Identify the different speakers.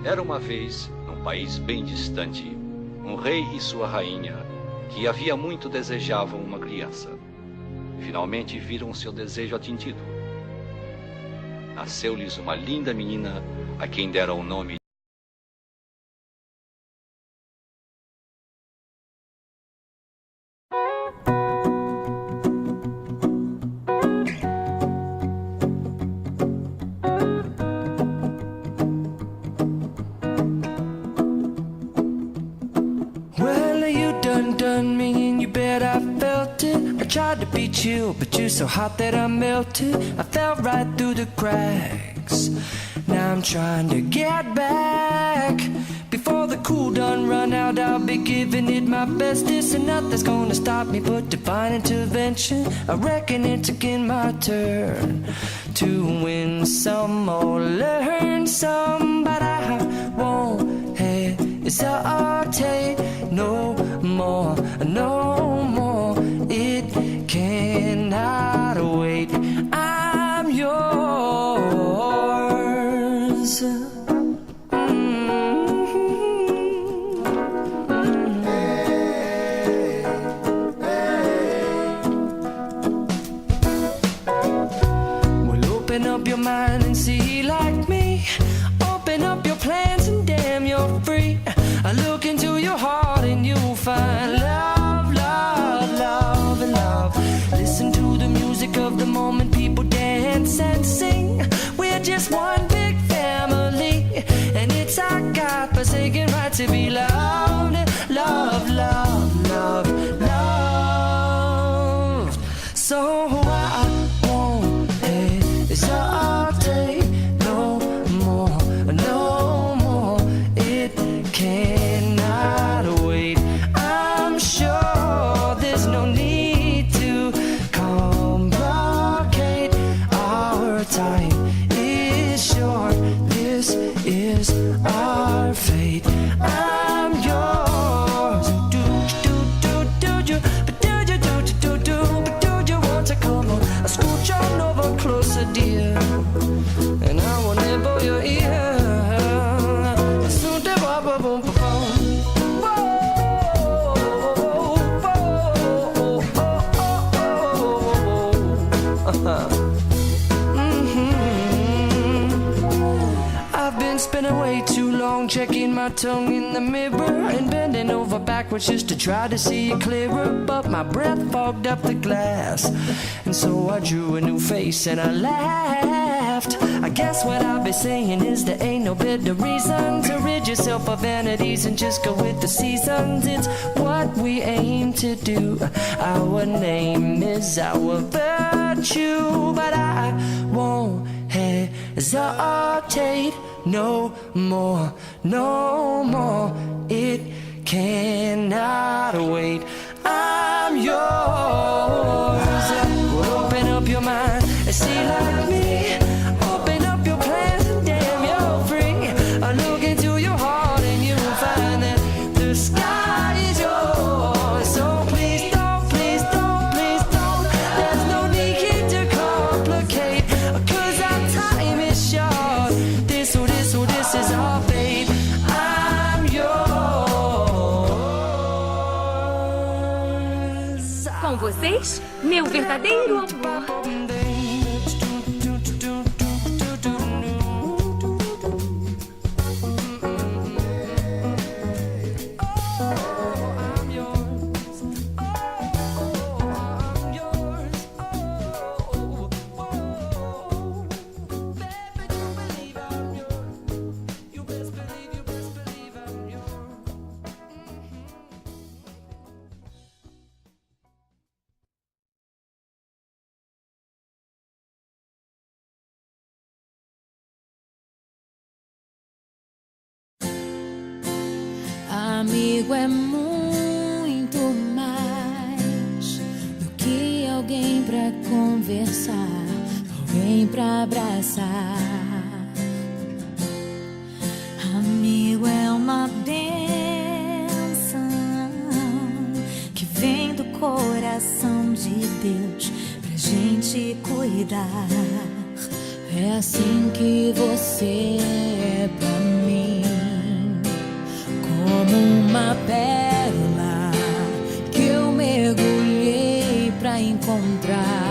Speaker 1: Era uma vez, num país bem distante, um rei e sua rainha, que havia muito desejavam uma criança. Finalmente viram seu desejo atendido. Nasceu-lhes uma linda menina, a quem deram o nome.
Speaker 2: Tried to beat you, but you're so hot that I melted. I fell right through the cracks. Now I'm trying to get back. Before the cool done run out, I'll be giving it my best. This and nothing's gonna stop me but divine intervention. I reckon it's again my turn to win some or learn some, but I won't hesitate no more, no more. It cannot wait. I'm yours. Well, open up your mind and see like me. Open up your plans and damn, you're free. I look into your heart and you'll find love, love, love, and love. Listen to the music of the moment, people dance and sing. We're just one big family, and it's our God-forsaken right to be loved, love, love, love, love. So I won't hesitate no more, no more. It cannot wait. I'm sure there's no need to complicate. Our time is short. This is our fate. I'm yours. Do you? But do you want to come on? I scooch on over closer, dear, and I will nibble your ear. Spending way too long checking my tongue in the mirror and bending over backwards just to try to see it clearer, but my breath fogged up the glass, and so I drew a new face and I laughed. I guess what I'll be saying is there ain't no better reason to rid yourself of vanities and just go with the seasons. It's what we aim to do. Our name is our virtue, but I won't hesitate no more, no more. It cannot wait. I'm yours. Open up your mind and see like me. Open up your plans and damn, you're free. I look into your heart and you'll find that the sky is yours. So please don't, please don't, please don't. There's no need to complicate, 'cause our time is short. This is our fate. I'm yours.
Speaker 3: Com vocês, meu verdadeiro amor.
Speaker 4: Amigo é muito mais do que alguém pra conversar, alguém pra abraçar. Amigo é uma bênção que vem do coração de Deus pra gente cuidar. É assim que você é pra mim. uma pérola que eu mergulhei pra encontrar.